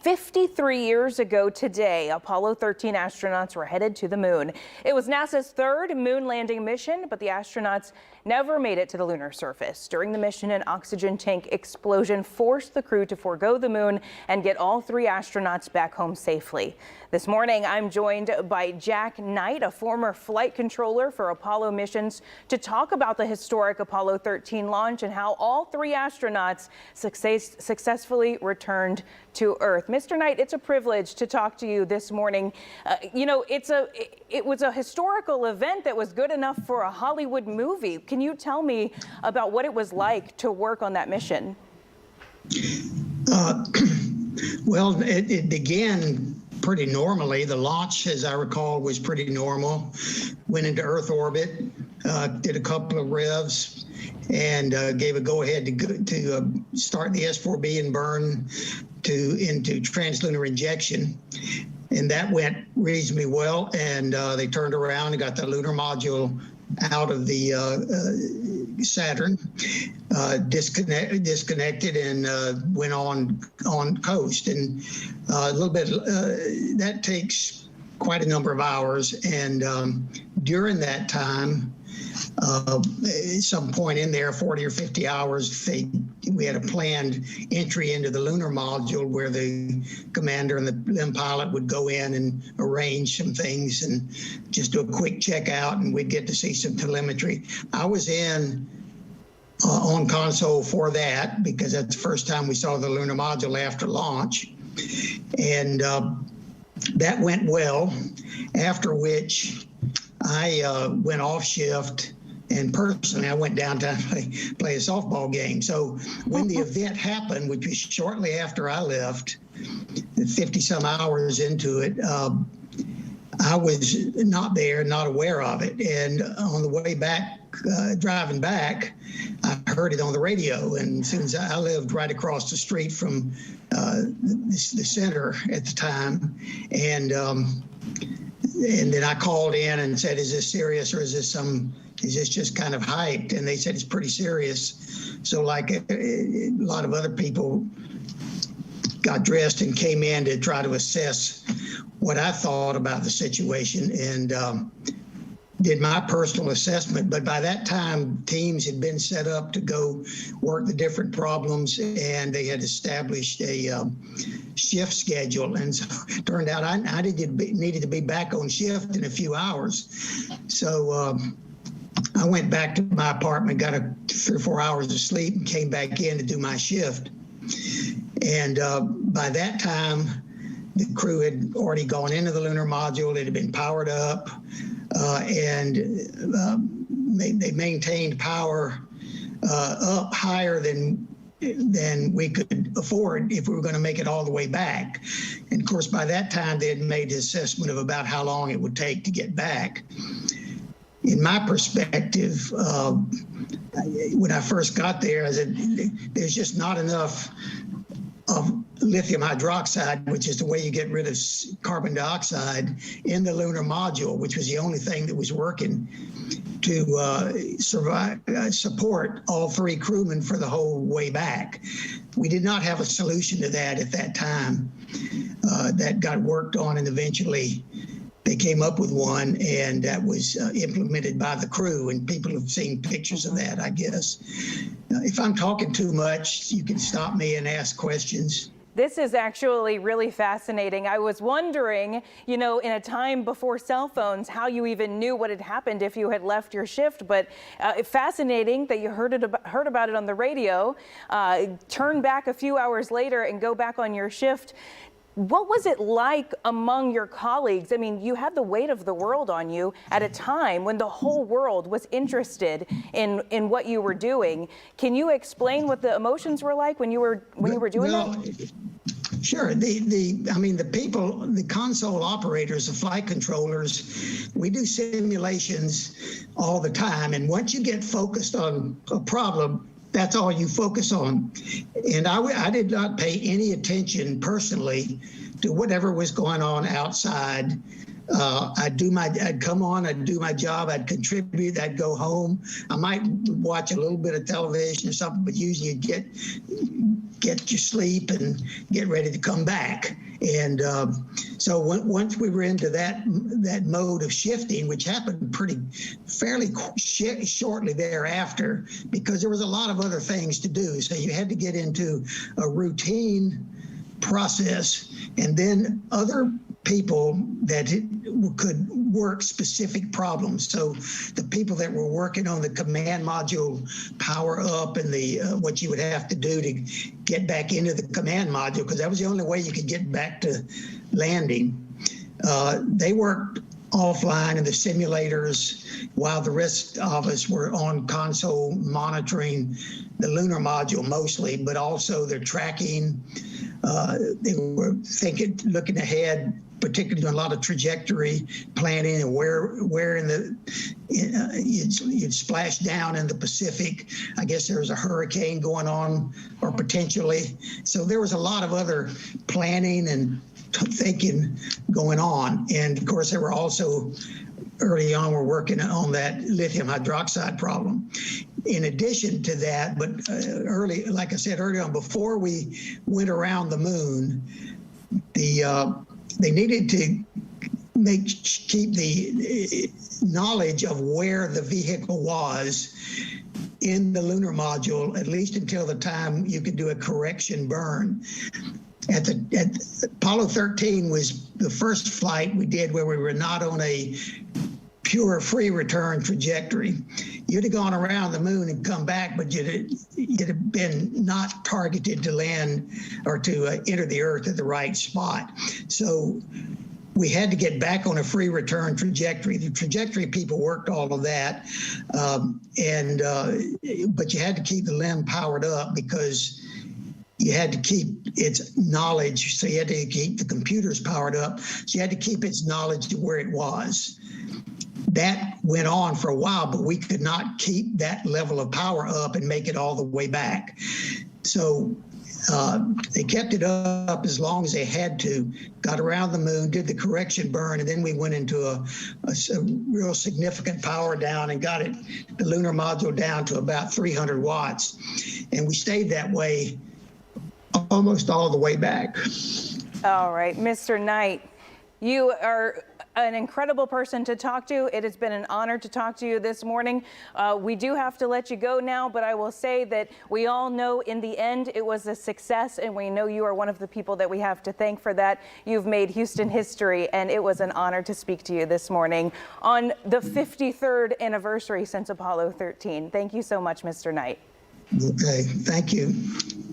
53 years ago today, Apollo 13 astronauts were headed to the moon. It was NASA's third moon landing mission, but the astronauts never made it to the lunar surface. During the mission, an oxygen tank explosion forced the crew to forego the moon and get all three astronauts back home safely. This morning, I'm joined by Jack Knight, a former flight controller for Apollo missions, to talk about the historic Apollo 13 launch and how all three astronauts successfully returned to Earth. Mr. Knight, it's a privilege to talk to you this morning. It was a historical event that was good enough for a Hollywood movie. Can you tell me about what it was like to work on that mission? Well, it began pretty normally. The launch, as I recall, was pretty normal. Went into Earth orbit, did a couple of revs, and gave a go-ahead to start the S-4B and burn into translunar injection. And that went reasonably well, and they turned around and got the lunar module out of the Saturn, disconnected, and went on coast. And a little bit that takes quite a number of hours. And during that time, at some point in there, 40 or 50 hours, we had a planned entry into the lunar module where the commander and the pilot would go in and arrange some things and just do a quick checkout, and we'd get to see some telemetry. I was in on console for that because that's the first time we saw the lunar module after launch. And that went well, after which I went off shift, and personally I went downtown to play a softball game. So when the event happened, which was shortly after I left, 50 some hours into it, I was not there, not aware of it. And on the way back, driving back, I heard it on the radio. And since I lived right across the street from the center at the time, and then I called in and said, "Is this serious, or is this just kind of hyped?" And they said it's pretty serious. So like a lot of other people got dressed and came in to try to assess what I thought about the situation, and did my personal assessment. But by that time, teams had been set up to go work the different problems, and they had established a shift schedule. And so it turned out I needed to be back on shift in a few hours. So I went back to my apartment, got 3 or 4 hours of sleep, and came back in to do my shift. And by that time, the crew had already gone into the lunar module. It had been powered up, and they maintained power up higher than we could afford if we were going to make it all the way back. And of course, by that time, they had made an assessment of about how long it would take to get back. In my perspective, when I first got there, I said, there's just not enough of lithium hydroxide, which is the way you get rid of carbon dioxide, in the lunar module, which was the only thing that was working to support all three crewmen for the whole way back. We did not have a solution to that at that time. That got worked on, and eventually they came up with one, and that was implemented by the crew, and people have seen pictures of that, I guess. If I'm talking too much, you can stop me and ask questions. This is actually really fascinating. I was wondering, in a time before cell phones, how you even knew what had happened if you had left your shift. But fascinating that you heard about it on the radio, turn back a few hours later and go back on your shift. What was it like among your colleagues? I mean, you had the weight of the world on you at a time when the whole world was interested in what you were doing. Can you explain what the emotions were like when you were doing that? Sure. The people, the console operators, the flight controllers, we do simulations all the time. And once you get focused on a problem, that's all you focus on. And I did not pay any attention personally to whatever was going on outside I'd come on, I'd do my job, I'd contribute, I'd go home. I might watch a little bit of television or something, but usually you'd get your sleep and get ready to come back. And so once we were into that mode of shifting, which happened fairly shortly thereafter, because there was a lot of other things to do. So you had to get into a routine process, and then other people that could work specific problems. So the people that were working on the command module power up and the what you would have to do to get back into the command module, because that was the only way you could get back to landing. They worked offline in the simulators while the rest of us were on console monitoring the lunar module mostly, but also their tracking. They were looking ahead, particularly doing a lot of trajectory planning and where in the you'd splash down in the Pacific. I guess there was a hurricane going on, or potentially. So there was a lot of other planning and thinking going on. And of course, they were also early on, we're working on that lithium hydroxide problem. In addition to that, but like I said early on, before we went around the moon, they needed to keep the knowledge of where the vehicle was in the lunar module, at least until the time you could do a correction burn. At Apollo 13 was the first flight we did where we were not on a pure free return trajectory. You'd have gone around the moon and come back, but you'd have been not targeted to land or to enter the Earth at the right spot. So we had to get back on a free return trajectory. The trajectory people worked all of that, but you had to keep the LEM powered up because you had to keep its knowledge. So you had to keep the computers powered up. So you had to keep its knowledge to where it was. That went on for a while, but we could not keep that level of power up and make it all the way back. So they kept it up as long as they had to, got around the moon, did the correction burn, and then we went into a real significant power down and got the lunar module down to about 300 watts. And we stayed that way almost all the way back. All right, Mr. Knight, you are an incredible person to talk to. It has been an honor to talk to you this morning. We do have to let you go now, but I will say that we all know in the end it was a success, and we know you are one of the people that we have to thank for that. You've made Houston history, and it was an honor to speak to you this morning on the 53rd anniversary since Apollo 13. Thank you so much, Mr. Knight. Okay, thank you.